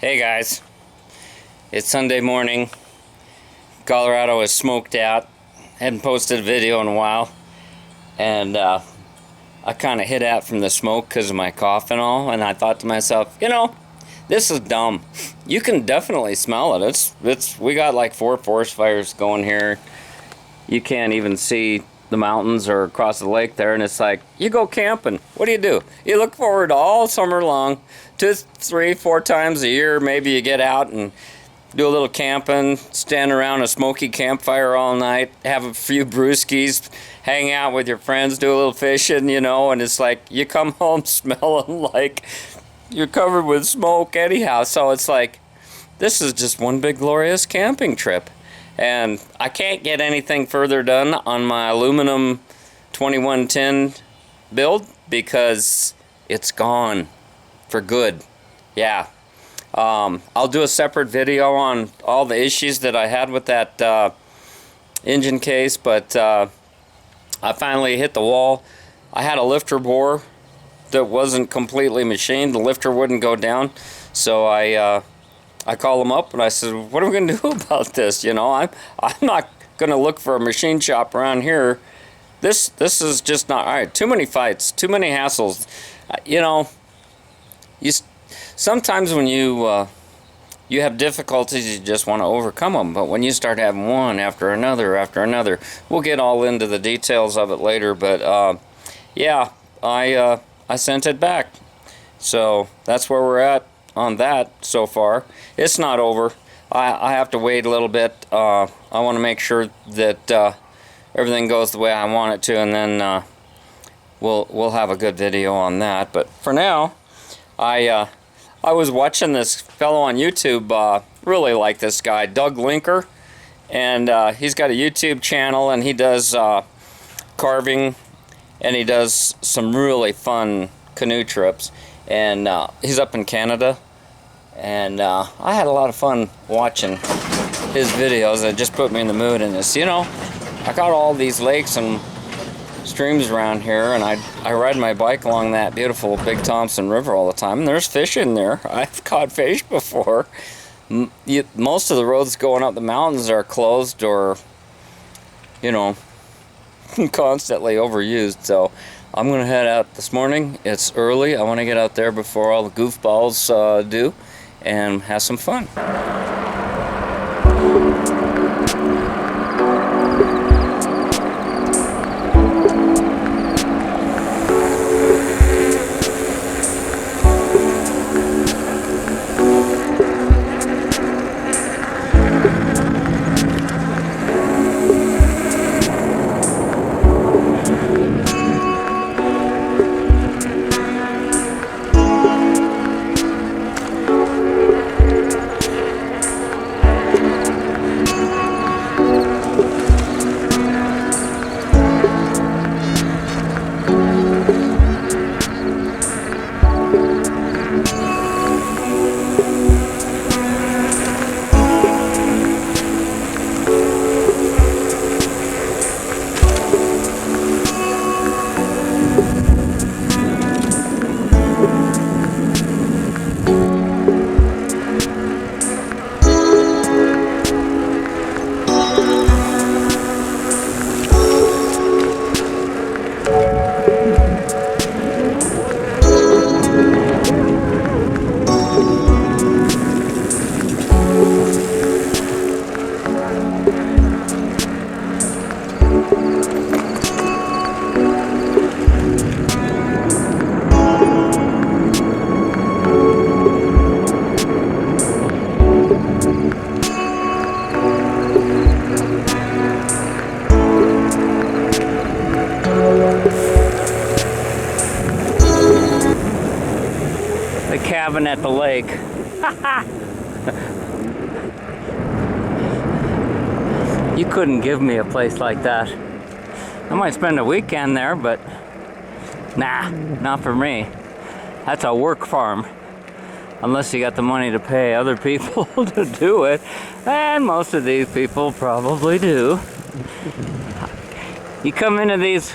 Hey guys, it's Sunday morning. Colorado is smoked out. Hadn't posted a video in a while, and I kind of hid out from the smoke because of my cough and all. And I thought to myself, this is dumb. You can definitely smell it. We got like 4 forest fires going here. You can't even see the mountains or across the lake there, and it's like, you go camping. What do? You look forward to all summer long, 2, 3, 4 times a year. Maybe you get out and do a little camping, stand around a smoky campfire all night, have a few brewskis, hang out with your friends, do a little fishing, and it's like you come home smelling like you're covered with smoke anyhow. So it's like, this is just one big glorious camping trip. And I can't get anything further done on my aluminum 2110 build because it's gone for good. Yeah. I'll do a separate video on all the issues that I had with that engine case, but I finally hit the wall. I had a lifter bore that wasn't completely machined. The lifter wouldn't go so I called them up and I said, what are we going to do about this? I'm not going to look for a machine shop around here. This is just not all right. Too many fights, too many hassles. Sometimes when you have difficulties, you just want to overcome them. But when you start having one after another, we'll get all into the details of it later. But yeah, I sent it back. So that's where we're at on that so far. It's not over. I have to wait a little bit. I want to make sure that everything goes the way I want it to, and then we'll have a good video on that. But for now, I was watching this fellow on YouTube. Really like this guy, Doug Linker, and he's got a YouTube channel, and he does carving, and he does some really fun canoe trips. And he's up in Canada, and I had a lot of fun watching his videos. It just put me in the mood in this. I got all these lakes and streams around here, and I ride my bike along that beautiful Big Thompson River all the time, and there's fish in there. I've caught fish before. Most of the roads going up the mountains are closed or, constantly overused, so I'm going to head out this morning. It's early. I want to get out there before all the goofballs do and have some fun. The cabin at the lake. You couldn't give me a place like that. I might spend a weekend there, but nah, not for me. That's a work farm. Unless you got the money to pay other people to do it. And most of these people probably do. You come into these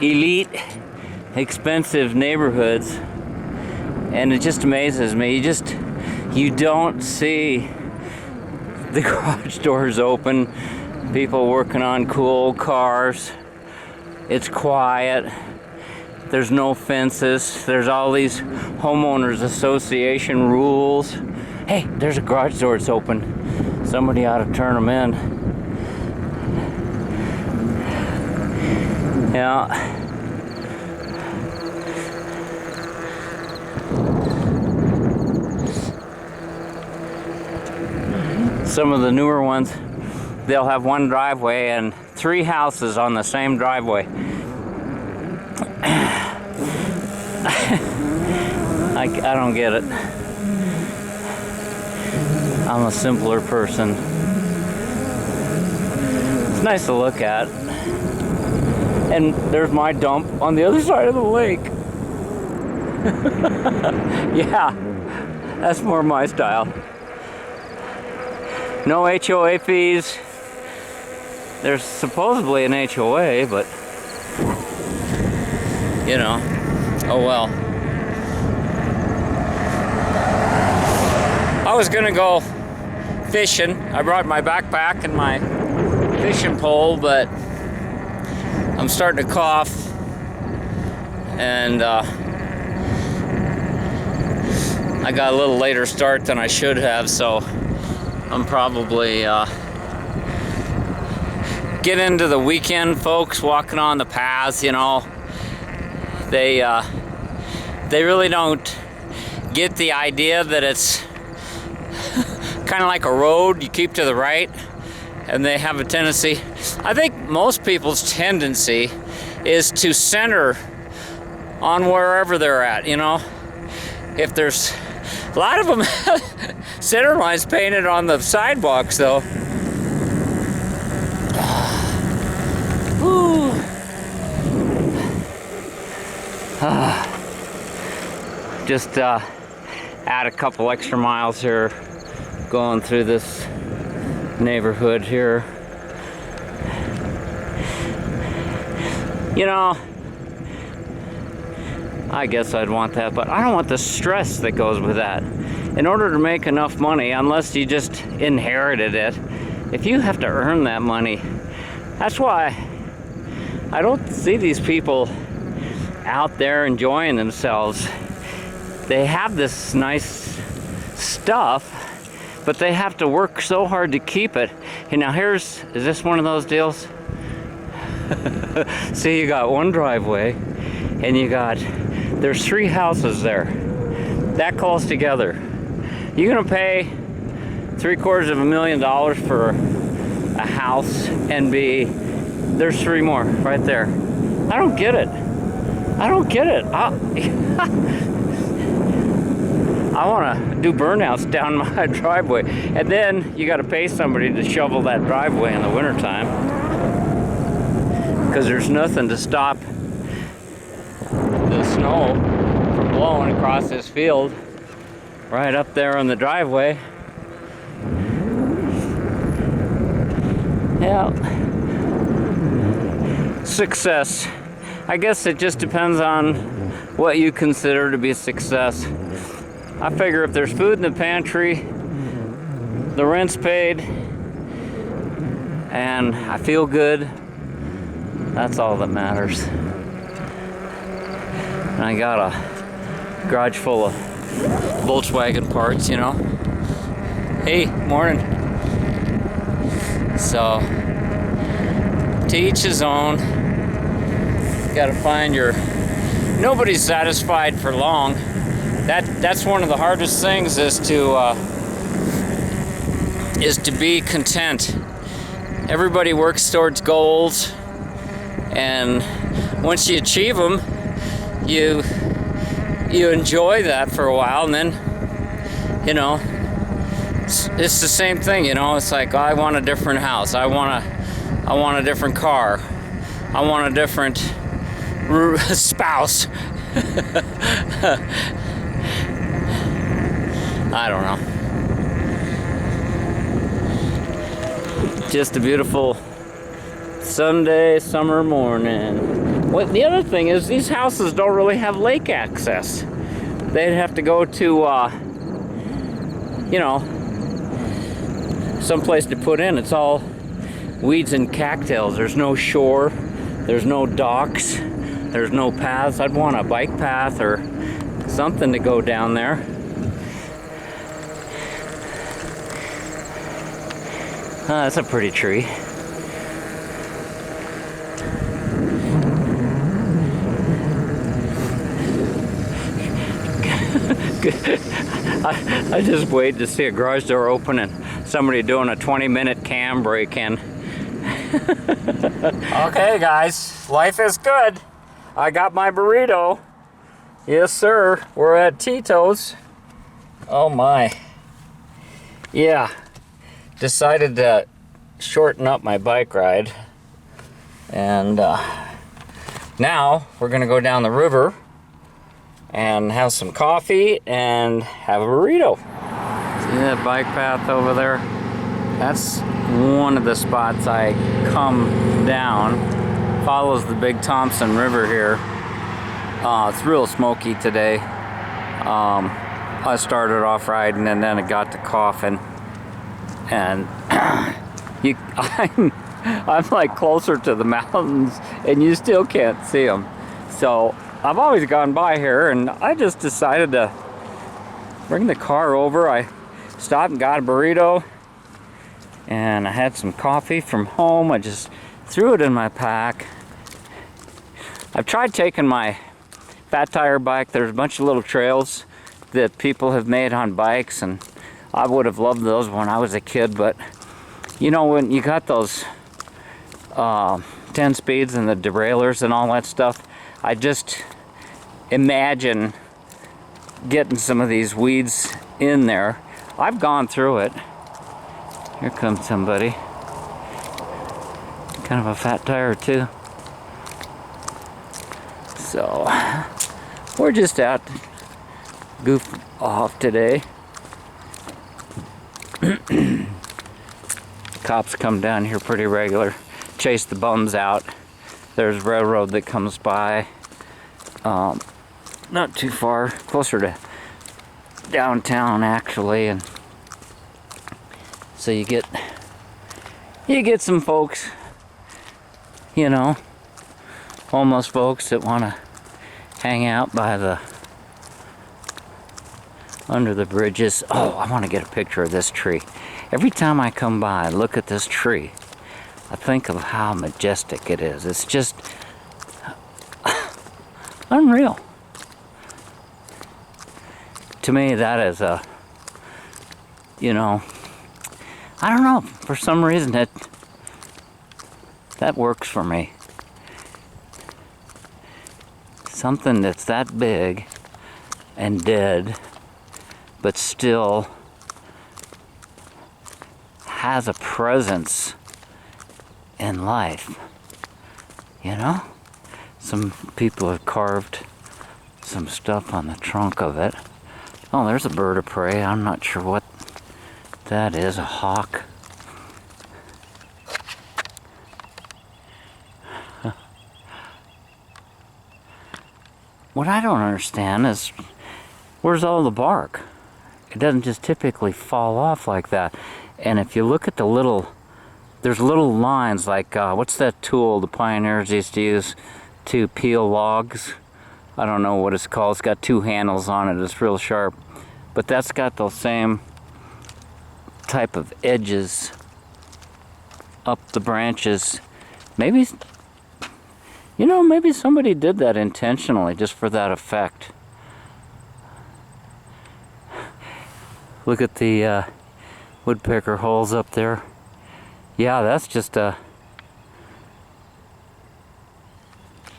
elite, expensive neighborhoods, and it just amazes me. You don't see the garage doors open, people working on cool cars. It's quiet. There's no fences. There's all these homeowners association rules. Hey, there's a garage door that's open. Somebody ought to turn them in. Yeah. Some of the newer ones, they'll have one driveway and 3 houses on the same driveway. I don't get it. I'm a simpler person. It's nice to look at. And there's my dump on the other side of the lake. Yeah, that's more my style. No HOA fees. There's supposedly an HOA, but you know, oh well. I was gonna go fishing. I brought my backpack and my fishing pole, but I'm starting to cough, and I got a little later start than I should have, so I'm probably get into the weekend folks walking on the paths, you know. They really don't get the idea that it's kind of like a road. You keep to the right, and they have a tendency, I think most people's tendency is to center on wherever they're at, you know. If there's a lot of them center lines painted on the sidewalks, though. Just add a couple extra miles here, going through this neighborhood here. You know, I guess I'd want that, but I don't want the stress that goes with that. In order to make enough money, unless you just inherited it, if you have to earn that money, that's why I don't see these people out there enjoying themselves. They have this nice stuff, but they have to work so hard to keep it. And now is this one of those deals? See, you got one driveway, and there's 3 houses there, that close together. You're gonna pay $750,000 for a house, and there's 3 more right there. I don't get it. I don't get it. I want to do burnouts down my driveway, and then you got to pay somebody to shovel that driveway in the wintertime, because there's nothing to stop the snow from blowing across this field right up there on the driveway. Yeah. Success. I guess it just depends on what you consider to be success. I figure if there's food in the pantry, the rent's paid, and I feel good, that's all that matters. And I got a garage full of Volkswagen parts, you know. Hey, morning. So, to each his own. Gotta find nobody's satisfied for long. That's one of the hardest things, is to be content. Everybody works towards goals, and once you achieve them, you enjoy that for a while, and then, you know, it's the same thing, you know. It's like, oh, I want a different house, I want a different car, I want a different spouse. I don't know. Just a beautiful Sunday summer morning. What the other thing is, these houses don't really have lake access. They'd have to go to you know, someplace to put in. It's all weeds and cattails. There's no shore, there's no docks, there's no paths. I'd want a bike path or something to go down there. That's a pretty tree. I just wait to see a garage door open and somebody doing a 20-minute cam break-in. Okay, guys, life is good. I got my burrito. Yes, sir. We're at Tito's. Oh my. Yeah. Decided to shorten up my bike ride. And now we're gonna go down the river and have some coffee and have a burrito. See that bike path over there? That's one of the spots I come down. Follows the Big Thompson River here. It's real smoky today. I started off riding and then it got to coughing. And I'm like closer to the mountains and you still can't see them. So I've always gone by here and I just decided to bring the car over. I stopped and got a burrito and I had some coffee from home. I just threw it in my pack. I've tried taking my fat tire bike. There's a bunch of little trails that people have made on bikes and I would have loved those when I was a kid, but you know, when you got those 10 speeds and the derailleurs and all that stuff, I just imagine getting some of these weeds in there. I've gone through it. Here comes somebody. Kind of a fat tire too. So, we're just out goof off today. Cops come down here pretty regular, chase the bums out. There's railroad that comes by, not too far, closer to downtown actually, and so you get some folks, you know, homeless folks that want to hang out by the under the bridges. Oh, I want to get a picture of this tree. Every time I come by and look at this tree, I think of how majestic it is. It's just unreal. To me, that is a, you know, I don't know, for some reason that works for me. Something that's that big and dead, but still has a presence in life, you know? Some people have carved some stuff on the trunk of it. Oh, there's a bird of prey. I'm not sure what that is. A hawk. What I don't understand is, where's all the bark? It doesn't just typically fall off like that. And if you look at the little, there's little lines like, what's that tool the pioneers used to use to peel logs? I don't know what it's called. It's got two handles on it. It's real sharp. But that's got those same type of edges up the branches. Maybe, you know, maybe somebody did that intentionally just for that effect. Look at the woodpecker holes up there. Yeah, that's just a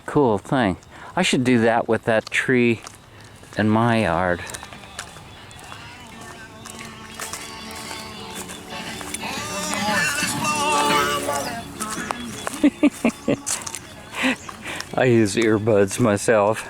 cool thing. I should do that with that tree in my yard. I use earbuds myself.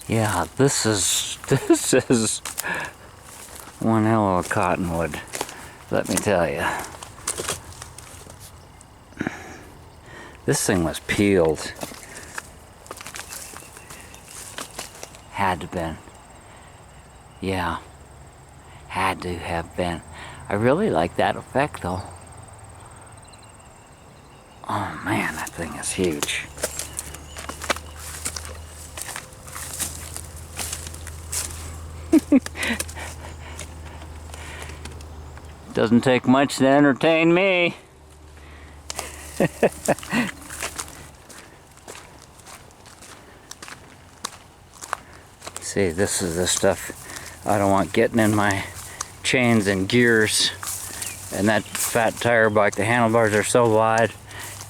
Yeah, this is one hell of a cottonwood, let me tell you. This thing was peeled. Had to been. Yeah, had to have been. I really like that effect though. Oh man, that thing is huge. Doesn't take much to entertain me. See, this is the stuff I don't want getting in my chains and gears. And that fat tire bike, the handlebars are so wide,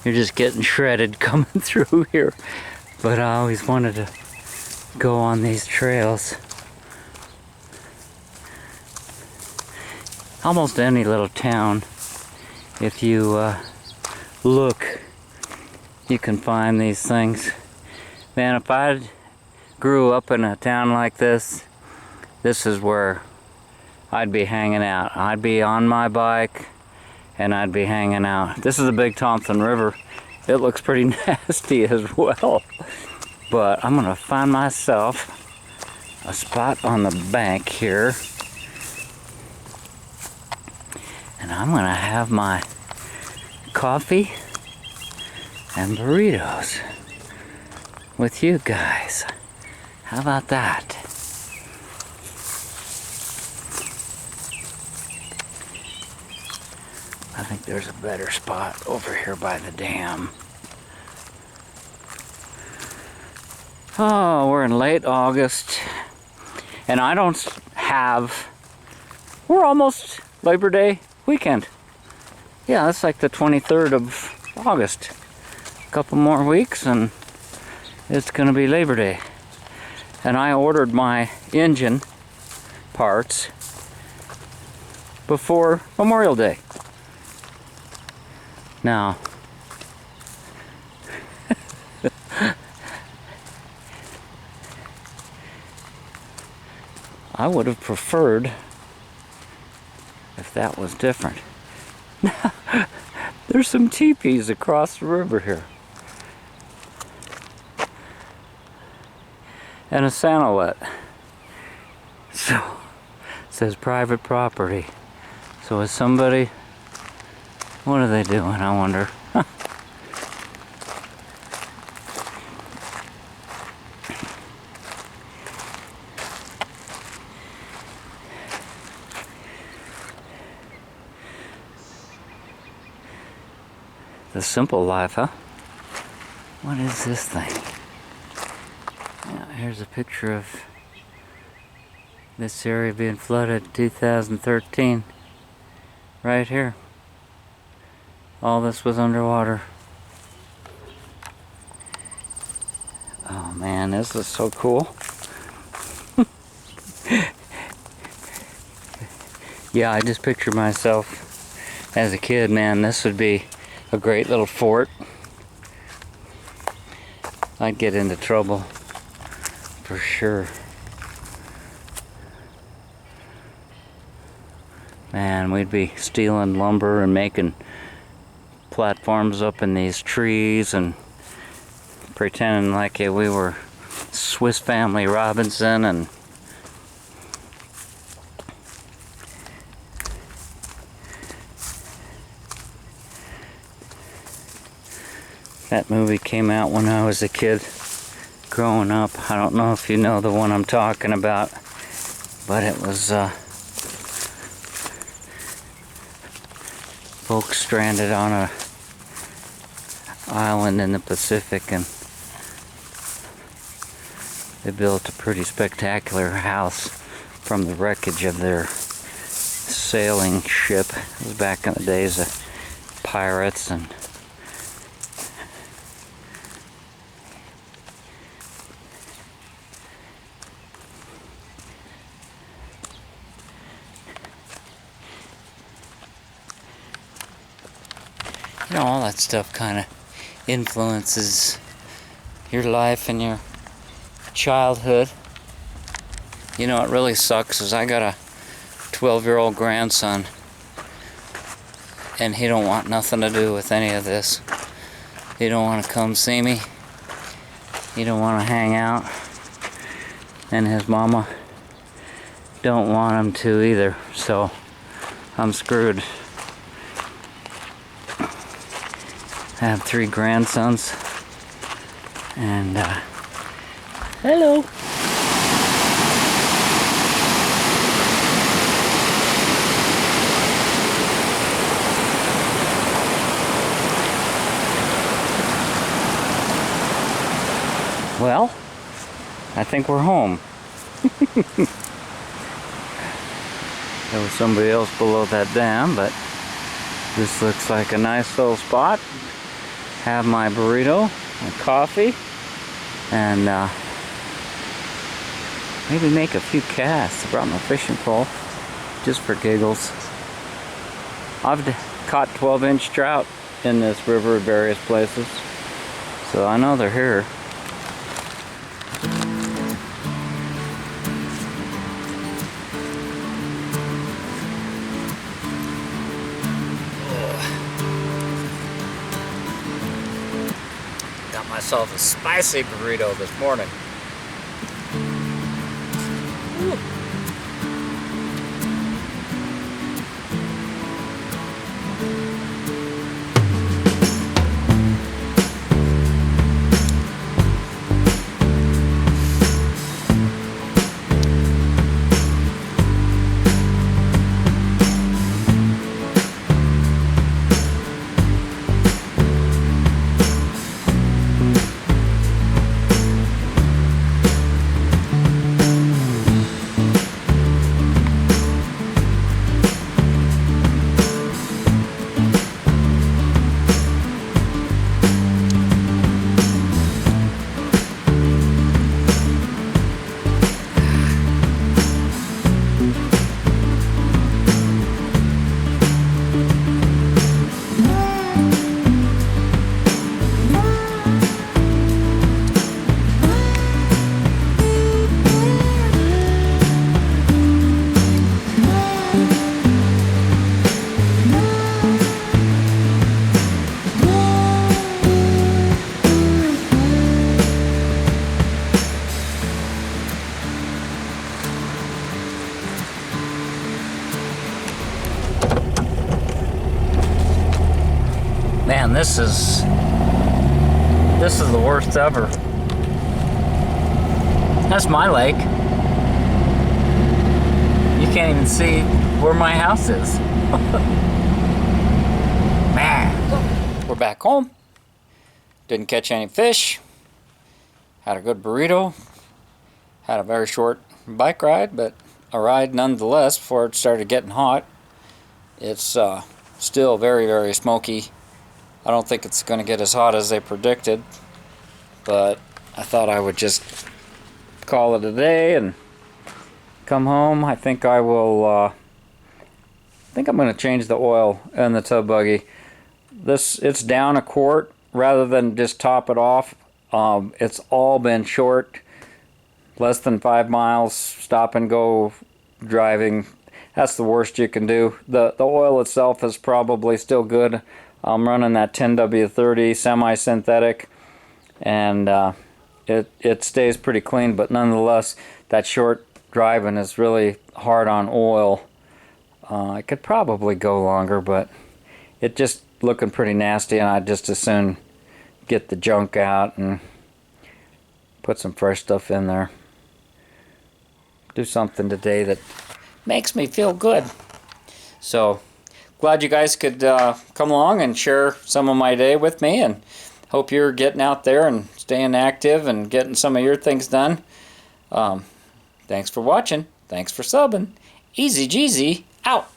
you're just getting shredded coming through here. But I always wanted to go on these trails. Almost any little town, if you look, you can find these things. Man, if I grew up in a town like this, this is where I'd be hanging out. I'd be on my bike and I'd be hanging out. This is the Big Thompson River. It looks pretty nasty as well. But I'm gonna find myself a spot on the bank here. And I'm gonna have my coffee and burritos with you guys. How about that? I think there's a better spot over here by the dam. Oh, we're in late August, and I don't have, we're almost Labor Day weekend. Yeah, that's like the 23rd of August. A couple more weeks and it's gonna be Labor Day. And I ordered my engine parts before Memorial Day. Now, I would have preferred if that was different. There's some teepees across the river here. And a Sanolet. So, it says private property. So is somebody, what are they doing, I wonder? The simple life, huh? What is this thing? Yeah, here's a picture of this area being flooded in 2013. Right here. All this was underwater. Oh man, this is so cool. Yeah, I just picture myself as a kid, man, this would be a great little fort. I'd get into trouble for sure. Man, we'd be stealing lumber and making platforms up in these trees and pretending like we were Swiss Family Robinson and that movie came out when I was a kid growing up. I don't know if you know the one I'm talking about, but it was folks stranded on a island in the Pacific, and they built a pretty spectacular house from the wreckage of their sailing ship. It was back in the days of pirates and you know, all that stuff kind of influences your life and your childhood. You know, it really sucks is I got a 12-year-old grandson, and he don't want nothing to do with any of this. He don't want to come see me. He don't want to hang out. And his mama don't want him to either. So I'm screwed. I have 3 grandsons. And hello. Well, I think we're home. There was somebody else below that dam, but this looks like a nice little spot. Have my burrito, my coffee, and maybe make a few casts. I brought my fishing pole just for giggles. I've caught 12-inch trout in this river at various places, so I know they're here. Got myself a spicy burrito this morning. Ooh. Man, this is the worst ever. That's my lake. You can't even see where my house is. Man. We're back home. Didn't catch any fish. Had a good burrito. Had a very short bike ride, but a ride nonetheless before it started getting hot. It's still very, very smoky. I don't think it's going to get as hot as they predicted, but I thought I would just call it a day and come home. I think I will, I think I'm going to change the oil in the tub buggy. It's down a quart rather than just top it off. It's all been short, less than 5 miles, stop and go driving. That's the worst you can do. The oil itself is probably still good. I'm running that 10W30 semi-synthetic, and it stays pretty clean, but nonetheless, that short driving is really hard on oil. I could probably go longer, but it just looking pretty nasty, and I'd just as soon get the junk out and put some fresh stuff in there. Do something today that makes me feel good. So glad you guys could come along and share some of my day with me, and hope you're getting out there and staying active and getting some of your things done. Thanks for watching. Thanks for subbing. TheEZGZ out.